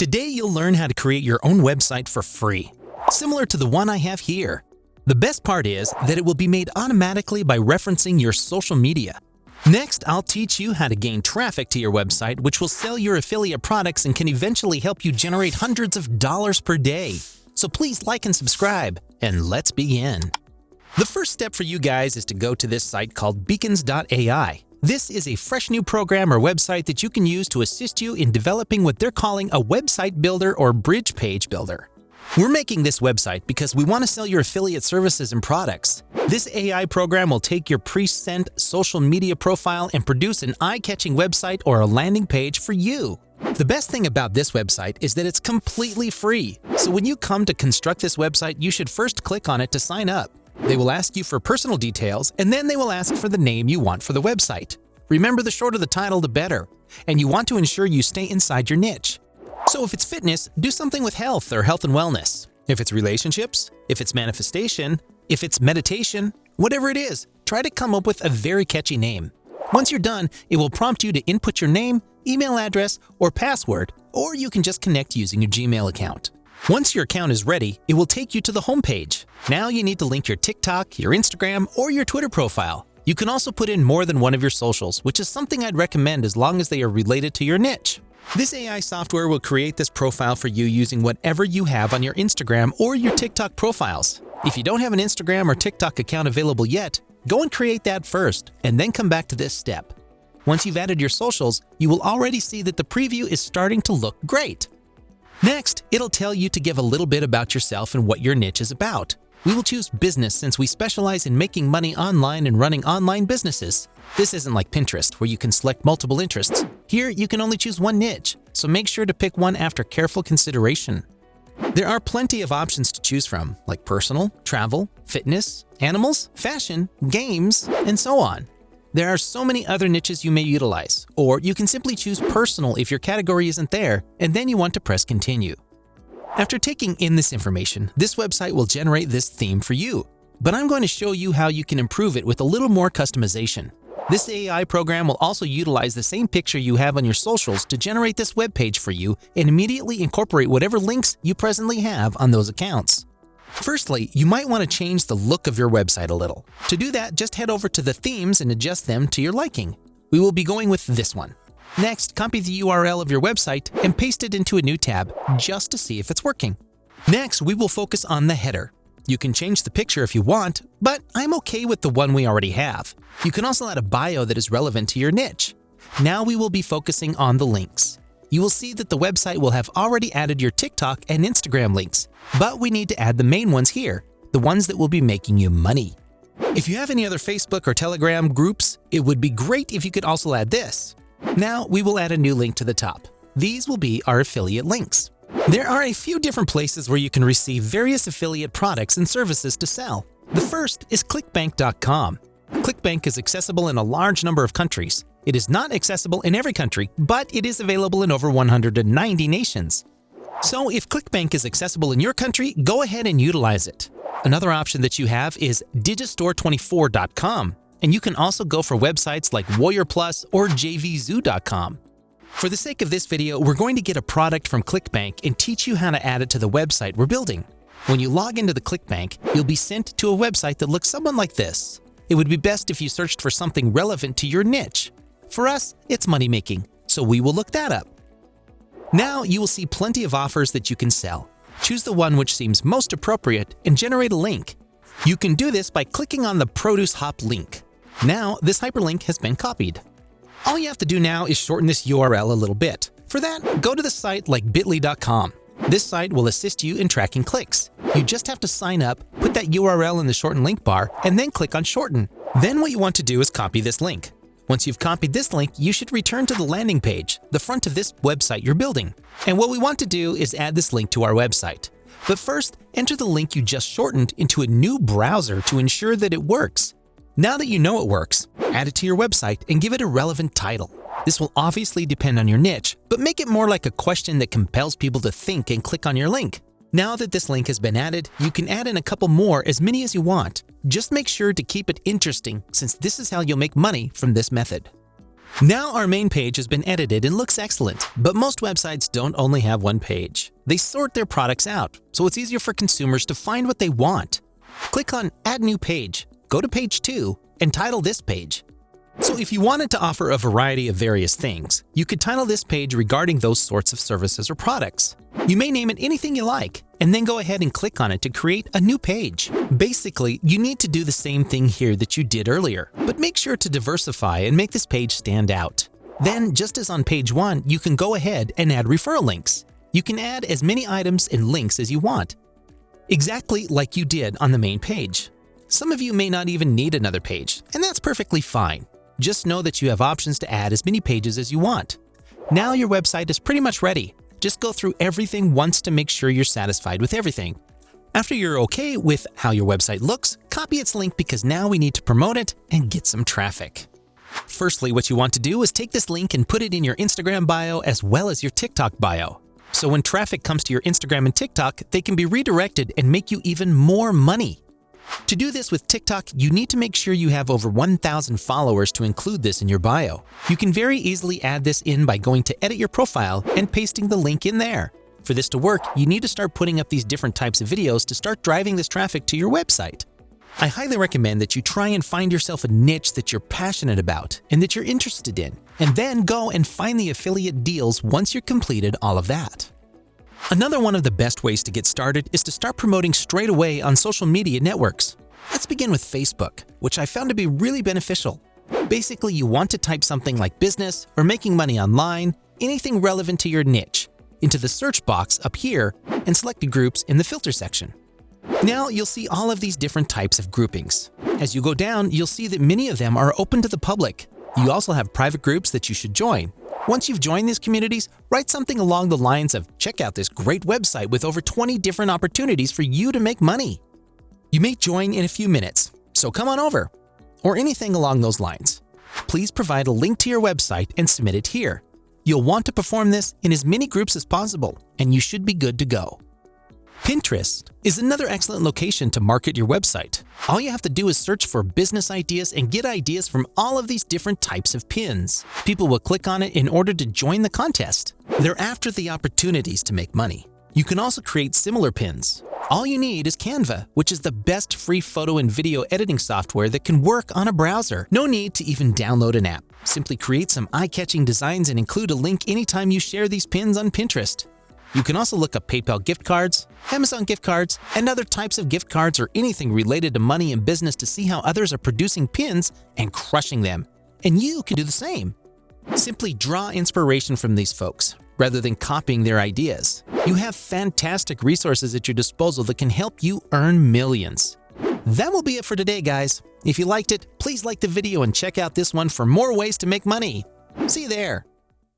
Today you'll learn how to create your own website for free, similar to the one I have here. The best part is that it will be made automatically by referencing your social media. Next, I'll teach you how to gain traffic to your website, which will sell your affiliate products and can eventually help you generate hundreds of dollars per day. So please like and subscribe, and let's begin. The first step for you guys is to go to this site called Beacons.ai. This is a fresh new program or website that you can use to assist you in developing what they're calling a website builder or bridge page builder. We're making this website because we want to sell your affiliate services and products. This AI program will take your pre-sent social media profile and produce an eye-catching website or a landing page for you. The best thing about this website is that it's completely free. So when you come to construct this website, you should first click on it to sign up. They will ask you for personal details, and then they will ask for the name you want for the website. Remember, the shorter the title, the better, and you want to ensure you stay inside your niche. So if it's fitness, do something with health or health and wellness. If it's relationships, if it's manifestation, if it's meditation, whatever it is, try to come up with a very catchy name. Once you're done, it will prompt you to input your name, email address, or password, or you can just connect using your Gmail account. Once your account is ready, it will take you to the homepage. Now you need to link your TikTok, your Instagram, or your Twitter profile. You can also put in more than one of your socials, which is something I'd recommend as long as they are related to your niche. This AI software will create this profile for you using whatever you have on your Instagram or your TikTok profiles. If you don't have an Instagram or TikTok account available yet, go and create that first, and then come back to this step. Once you've added your socials, you will already see that the preview is starting to look great. Next, it'll tell you to give a little bit about yourself and what your niche is about. We will choose business since we specialize in making money online and running online businesses. This isn't like Pinterest where you can select multiple interests. Here, you can only choose one niche, so make sure to pick one after careful consideration. There are plenty of options to choose from, like personal, travel, fitness, animals, fashion, games, and so on. There are so many other niches you may utilize, or you can simply choose personal if your category isn't there, and then you want to press continue. After taking in this information, this website will generate this theme for you, but I'm going to show you how you can improve it with a little more customization. This AI program will also utilize the same picture you have on your socials to generate this web page for you and immediately incorporate whatever links you presently have on those accounts. Firstly, you might want to change the look of your website a little. To do that, just head over to the themes and adjust them to your liking. We will be going with this one. Next, copy the URL of your website and paste it into a new tab just to see if it's working. Next, we will focus on the header. You can change the picture if you want, but I'm okay with the one we already have. You can also add a bio that is relevant to your niche. Now we will be focusing on the links. You will see that the website will have already added your TikTok and Instagram links, but we need to add the main ones here, the ones that will be making you money. If you have any other Facebook or Telegram groups, it would be great if you could also add this. Now we will add a new link to the top. These will be our affiliate links. There are a few different places where you can receive various affiliate products and services to sell. The first is ClickBank.com. ClickBank is accessible in a large number of countries. It is not accessible in every country, but it is available in over 190 nations. So if ClickBank is accessible in your country, go ahead and utilize it. Another option that you have is Digistore24.com, and you can also go for websites like Warrior Plus or JVZoo.com. For the sake of this video, we're going to get a product from ClickBank and teach you how to add it to the website we're building. When you log into the ClickBank, you'll be sent to a website that looks somewhat like this. It would be best if you searched for something relevant to your niche. For us, it's money making, so we will look that up. Now you will see plenty of offers that you can sell. Choose the one which seems most appropriate and generate a link. You can do this by clicking on the Produce Hop link. Now this hyperlink has been copied. All you have to do now is shorten this URL a little bit. For that, go to the site like bit.ly.com. This site will assist you in tracking clicks. You just have to sign up, put that URL in the shorten link bar, and then click on shorten. Then what you want to do is copy this link. Once you've copied this link, you should return to the landing page, the front of this website you're building. And what we want to do is add this link to our website. But first, enter the link you just shortened into a new browser to ensure that it works. Now that you know it works, add it to your website and give it a relevant title. This will obviously depend on your niche, but make it more like a question that compels people to think and click on your link. Now that this link has been added, you can add in a couple more, as many as you want. Just make sure to keep it interesting, since this is how you'll make money from this method. Now our main page has been edited and looks excellent, but most websites don't only have one page. They sort their products out, so it's easier for consumers to find what they want. Click on Add New Page, go to page 2, and title this page. So if you wanted to offer a variety of various things, you could title this page regarding those sorts of services or products. You may name it anything you like, and then go ahead and click on it to create a new page. Basically, you need to do the same thing here that you did earlier, but make sure to diversify and make this page stand out. Then, just as on page 1, you can go ahead and add referral links. You can add as many items and links as you want, exactly like you did on the main page. Some of you may not even need another page, and that's perfectly fine. Just know that you have options to add as many pages as you want. Now your website is pretty much ready. Just go through everything once to make sure you're satisfied with everything. After you're okay with how your website looks, copy its link because now we need to promote it and get some traffic. Firstly, what you want to do is take this link and put it in your Instagram bio as well as your TikTok bio. So when traffic comes to your Instagram and TikTok, they can be redirected and make you even more money. To do this with TikTok, you need to make sure you have over 1,000 followers to include this in your bio. You can very easily add this in by going to edit your profile and pasting the link in there. For this to work, you need to start putting up these different types of videos to start driving this traffic to your website. I highly recommend that you try and find yourself a niche that you're passionate about and that you're interested in, and then go and find the affiliate deals once you've completed all of that. Another one of the best ways to get started is to start promoting straight away on social media networks. Let's begin with Facebook, which I found to be really beneficial. Basically, you want to type something like business or making money online, anything relevant to your niche, into the search box up here and select the groups in the filter section. Now you'll see all of these different types of groupings. As you go down, you'll see that many of them are open to the public. You also have private groups that you should join. Once you've joined these communities, write something along the lines of, "Check out this great website with over 20 different opportunities for you to make money." You may join in a few minutes, so come on over, or anything along those lines. Please provide a link to your website and submit it here. You'll want to perform this in as many groups as possible, and you should be good to go. Pinterest is another excellent location to market your website. All you have to do is search for business ideas and get ideas from all of these different types of pins. People will click on it in order to join the contest. They're after the opportunities to make money. You can also create similar pins. All you need is Canva, which is the best free photo and video editing software that can work on a browser. No need to even download an app. Simply create some eye-catching designs and include a link anytime you share these pins on Pinterest. You can also look up PayPal gift cards, Amazon gift cards, and other types of gift cards or anything related to money and business to see how others are producing pins and crushing them. And you can do the same. Simply draw inspiration from these folks, rather than copying their ideas. You have fantastic resources at your disposal that can help you earn millions. That will be it for today, guys. If you liked it, please like the video and check out this one for more ways to make money. See you there.